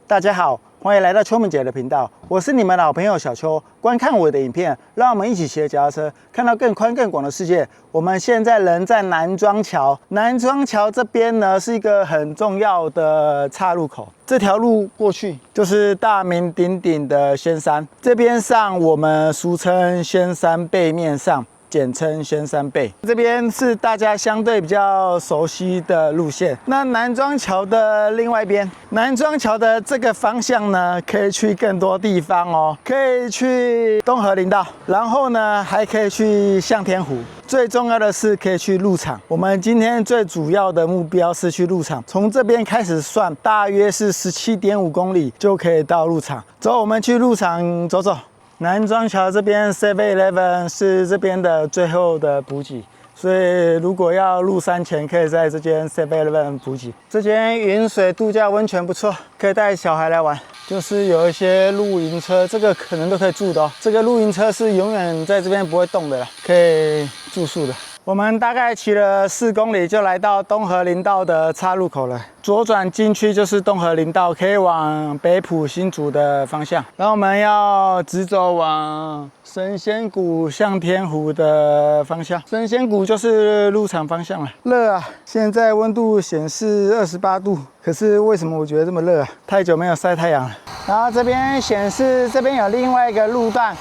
大家好，欢迎来到邱明姐的频道，我是你们老朋友小邱。观看我的影片，让我们一起骑脚踏车，看到更宽更广的世界。我们现在人在南庄桥，南庄桥这边呢是一个很重要的岔路口，这条路过去就是大名鼎鼎的仙山，这边上我们俗称仙山背面上。简称仙山背，这边是大家相对比较熟悉的路线。那南庄桥的另外一边，南庄桥的这个方向呢，可以去更多地方哦，可以去东河林道，然后呢还可以去向天湖。最重要的是可以去鹿场。我们今天最主要的目标是去鹿场，从这边开始算，大约是17.5公里就可以到鹿场。走，我们去鹿场走走。南庄桥这边 7-Eleven 是这边的最后的补给，所以如果要入山前，可以在这间 7-Eleven 补给。这间云水度假温泉不错，可以带小孩来玩。就是有一些露营车，这个可能都可以住的哦。这个露营车是永远在这边不会动的啦，可以住宿的。我们大概骑了4公里，就来到东河林道的岔路口了。左转进去就是东河林道，可以往北埔新竹的方向。然后我们要直走往神仙谷向天湖的方向。神仙谷就是鹿场方向了。热啊！现在温度显示28度，可是为什么我觉得这么热啊？太久没有晒太阳了。然后这边显示这边有另外一个路段，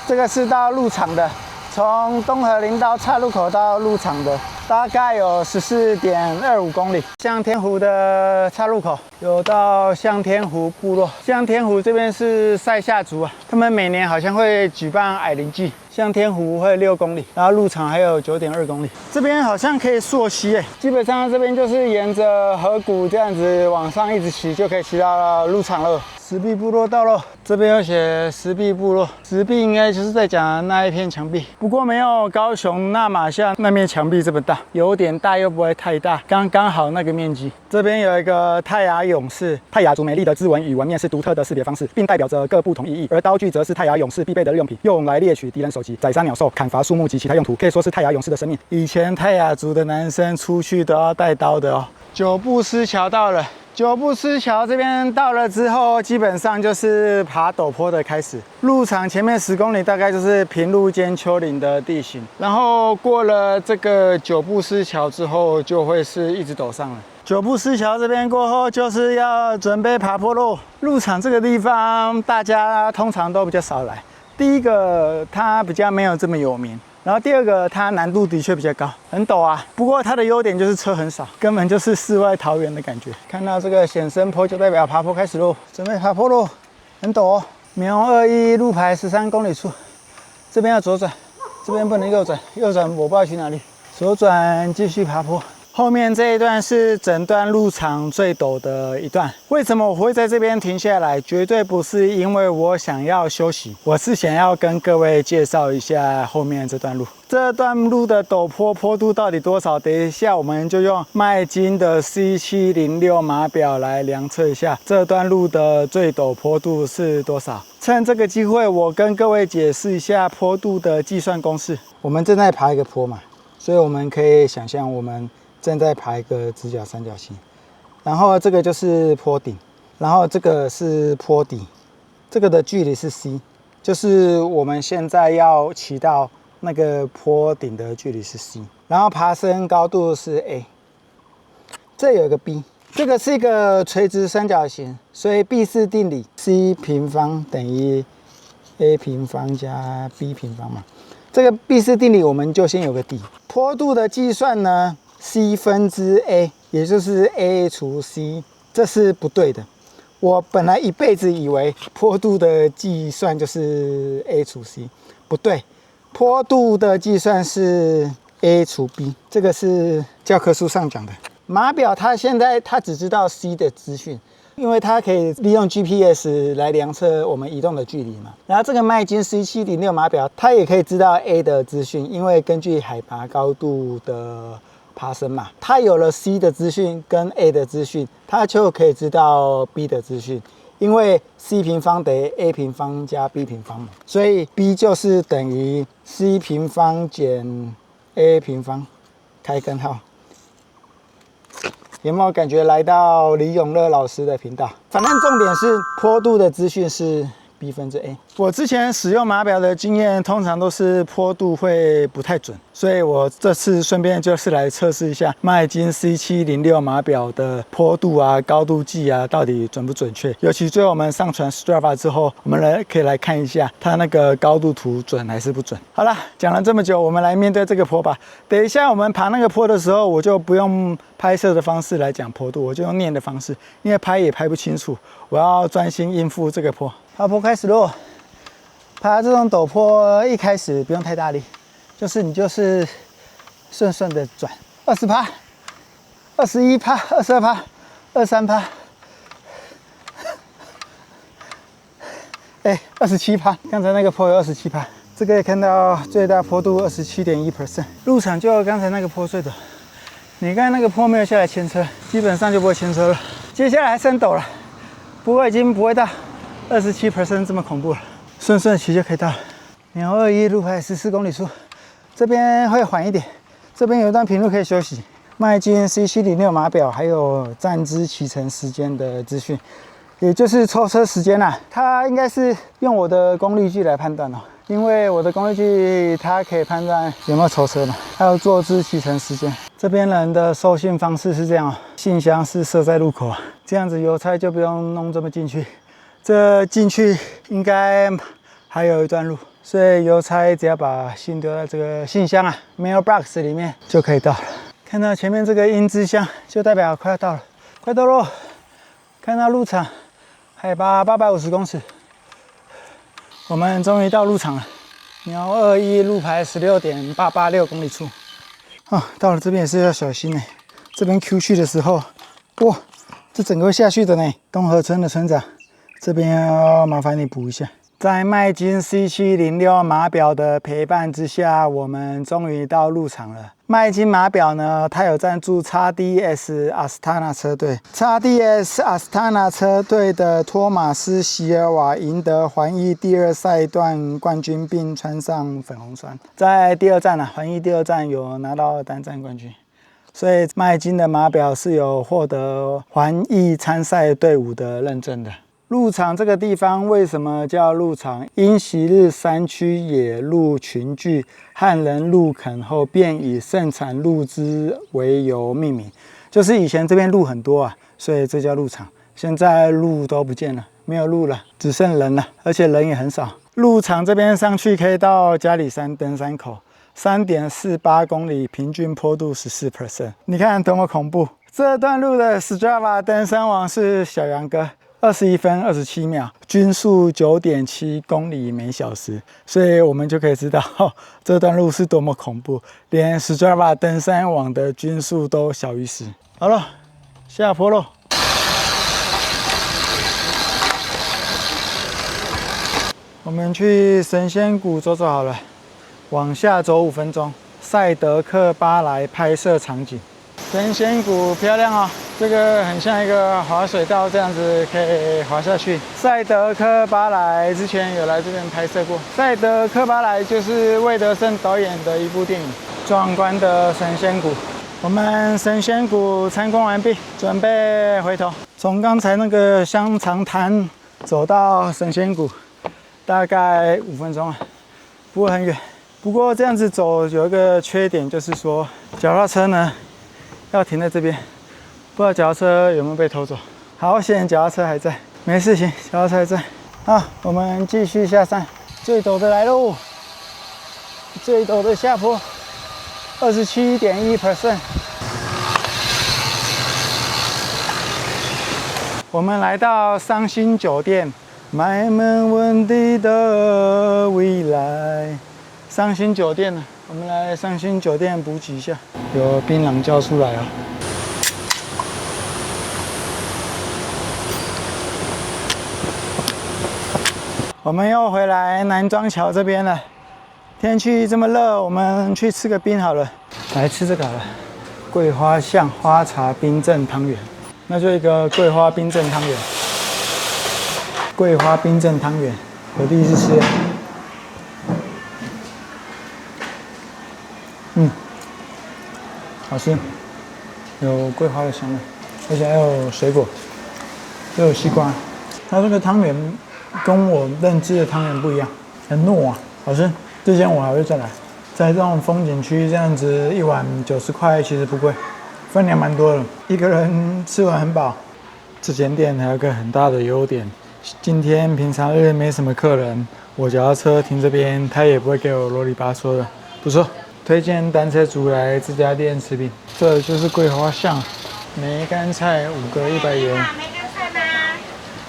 这个是到鹿场的。从东河林道岔路口到鹿场的大概有14.25公里。向天湖的岔路口有到向天湖部落。向天湖这边是塞夏族啊，他们每年好像会举办矮灵祭。向天湖会6公里，然后鹿场还有9.2公里。这边好像可以溯溪诶，基本上这边就是沿着河谷这样子往上一直骑，就可以骑到鹿场了。石壁部落到了，这边有写石壁部落，石壁应该就是在讲那一片墙壁，不过没有高雄那马夏那面墙壁这么大，有点大又不会太大，刚刚好那个面积。这边有一个泰雅勇士，泰雅族美丽的织纹与纹面是独特的识别方式，并代表着各不同意义，而刀具则是泰雅勇士必备的日用品，用来猎取敌人首级、宰杀鸟兽、砍伐树木及其他用途，可以说是泰雅勇士的生命。以前泰雅族的男生出去都要带刀的哦。九步狮桥到了。九步狮桥这边到了之后，基本上就是爬陡坡的开始。鹿场前面10公里大概就是平路兼丘陵的地形，然后过了这个九步狮桥之后，就会是一直陡上了。九步狮桥这边过后，就是要准备爬坡喽。鹿场这个地方，大家通常都比较少来。第一个，它比较没有这么有名。然后第二个，它难度的确比较高，很陡啊。不过它的优点就是车很少，根本就是世外桃源的感觉。看到这个显身坡，就代表爬坡开始喽，准备爬坡喽，很陡哦。苗21路牌13公里处，这边要左转，这边不能右转，右转我不知道去哪里。左转继续爬坡。后面这一段是整段路场最陡的一段。为什么我会在这边停下来？绝对不是因为我想要休息，我是想要跟各位介绍一下后面这段路。这段路的陡坡坡度到底多少？等一下我们就用麦金的 C706 码表来量测一下这段路的最陡坡度是多少。趁这个机会，我跟各位解释一下坡度的计算公式。我们正在爬一个坡嘛，所以我们可以想象我们正在爬一个直角三角形，然后这个就是坡顶，然后这个是坡底，这个的距离是 c， 就是我们现在要骑到那个坡顶的距离是 c， 然后爬升高度是 a， 这有一个 b， 这个是一个垂直三角形，所以毕氏定理 c 平方等于 a 平方加 b 平方嘛。这个毕氏定理我们就先有个底。坡度的计算呢，c 分之 a， 也就是 a 除 c， 这是不对的。我本来一辈子以为坡度的计算就是 a 除 c， 不对，坡度的计算是 a 除 b， 这个是教科书上讲的。码表它现在只知道 c 的资讯，因为它可以利用 GPS 来量测我们移动的距离嘛。然后这个麦金 C706 码表，它也可以知道 A 的资讯，因为根据海拔高度的爬升嘛，它有了 C 的资讯跟 A 的资讯，它就可以知道 B 的资讯，因为 C 平方等于 A 平方加 B 平方嘛，所以 B 就是等于 C 平方减 A 平方，开根号。有没有感觉来到李永乐老师的频道？反正重点是坡度的资讯是 B/A。我之前使用码表的经验，通常都是坡度会不太准，所以我这次顺便就是来测试一下麦金 C706码表的坡度啊、高度计啊，到底准不准确。尤其最后我们上传 Strava 之后，我们可以来看一下它那个高度图准还是不准。好了，讲了这么久，我们来面对这个坡吧。等一下我们爬那个坡的时候，我就不用拍摄的方式来讲坡度，我就用念的方式，因为拍也拍不清楚，我要专心应付这个坡。爬坡开始喽！爬这种陡坡，一开始不用太大力，你就是顺顺的转，20趴、21趴、22趴、23趴，27趴。刚才那个坡有27趴，这个也看到最大坡度27.1%。入场就刚才那个坡最陡，你刚才那个坡没有下来牵车，基本上就不会牵车了。接下来还升陡了，不过已经不会到27% 这么恐怖了。顺顺骑就可以到了。苗21路牌14公里处，这边会缓一点，这边有一段平路可以休息。麦金 C706码表还有站姿骑乘时间的资讯，也就是抽车时间啦。它应该是用我的功率计来判断哦，因为我的功率计它可以判断有没有抽车嘛，还有坐姿骑乘时间。这边人的收信方式是这样哦，信箱是设在路口啊，这样子邮差就不用弄这么进去。这进去应该还有一段路，所以邮差只要把信丢在这个信箱啊 mailbox 里面就可以到了。看到前面这个英姿箱，就代表快要到了，快到喽！看到路场，海拔850公尺，我们终于到路场了。苗21路牌16.886公里处。到了这边也是要小心呢。这边 Q 去的时候，哇，这整个会下去的呢。东河村的村长。这边要麻烦你补一下，在麦金 C706码表的陪伴之下，我们终于到路场了。麦金码表呢，它有赞助 XDS 阿斯塔纳车队。XDS 阿斯塔纳车队的托马斯·席尔瓦赢得环意第2赛段冠军，并穿上粉红衫。在第2站环意第2站有拿到单站冠军。所以麦金的码表是有获得环意参赛队伍的认证的。鹿场这个地方为什么叫鹿场？因昔日山区野鹿群聚，汉人入垦后便以盛产鹿汁为由命名。就是以前这边鹿很多啊，所以这叫鹿场。现在鹿都不见了，没有鹿了，只剩人了，而且人也很少。鹿场这边上去可以到嘉里山登山口，3.48公里，平均坡度14%。你看多么恐怖！这段路的 Strava 登山王是小杨哥。21分27秒，均速9.7公里每小时，所以我们就可以知道这段路是多么恐怖，连 Strava 登山网的均速都小于10。好了，下坡喽。我们去神仙谷走走好了，往下走5分钟，赛德克巴莱拍摄场景。神仙谷漂亮哦。这个很像一个滑水道，这样子可以滑下去。赛德克巴莱之前有来这边拍摄过。赛德克巴莱就是魏德圣导演的一部电影《壮观的神仙谷》。我们神仙谷参观完毕，准备回头。从刚才那个香肠摊走到神仙谷，大概5分钟啊，不会很远。不过这样子走有一个缺点，就是说脚踏车呢要停在这边。不知道脚踏车有没有被偷走？好险，脚踏车还在，没事情，脚踏车还在。好，我们继续下山，最陡的来喽，最陡的下坡，27.1%。我们来到伤心酒店，埋没问题的未来。伤心酒店呢？我们来伤心酒店补给一下，有槟榔交出来啊。我们又回来南庄桥这边了。天气这么热，我们去吃个冰好了。来吃这个好了，桂花巷花茶冰镇汤圆。那就一个桂花冰镇汤圆。桂花冰镇汤圆，我第一次吃。好吃。有桂花的香味，而且还有水果，又有西瓜。它这个汤圆跟我认知的汤圆不一样，很糯啊，好吃。之前我还会再来。在这种风景区这样子，1碗90块其实不贵，分量蛮多的，一个人吃完很饱。这间店还有个很大的优点，今天平常日没什么客人，我脚踏车停这边，他也不会给我啰里吧嗦的，不错。推荐单车族来这家店吃饼。这就是桂花巷，梅干菜5个100元。梅干菜吗？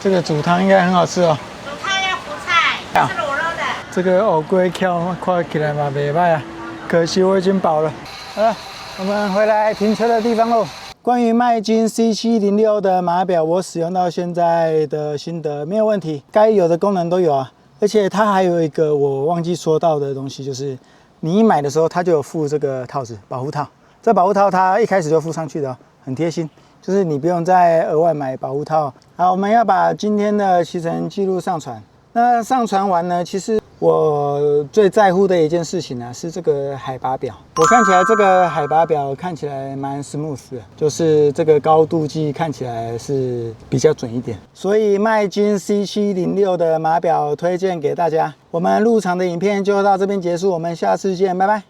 这个煮汤应该很好吃哦。煮汤要胡菜，是卤肉的。这个藕龟壳看起来嘛袂歹啊，可惜我已经饱了。好了，我们回来停车的地方喽。关于麦金 C706的码表，我使用到现在的心得没有问题，该有的功能都有啊。而且它还有一个我忘记说到的东西，就是你一买的时候它就有附这个套子，保护套。这保护套它一开始就附上去的，很贴心，就是你不用再额外买保护套。好，我们要把今天的骑乘记录上传。那上传完呢，其实我最在乎的一件事情呢，是这个海拔表。我看起来这个海拔表看起来蛮 smooth 的，就是这个高度计看起来是比较准一点。所以麦金 C706的码表推荐给大家。我们入场的影片就到这边结束，我们下次见，拜拜。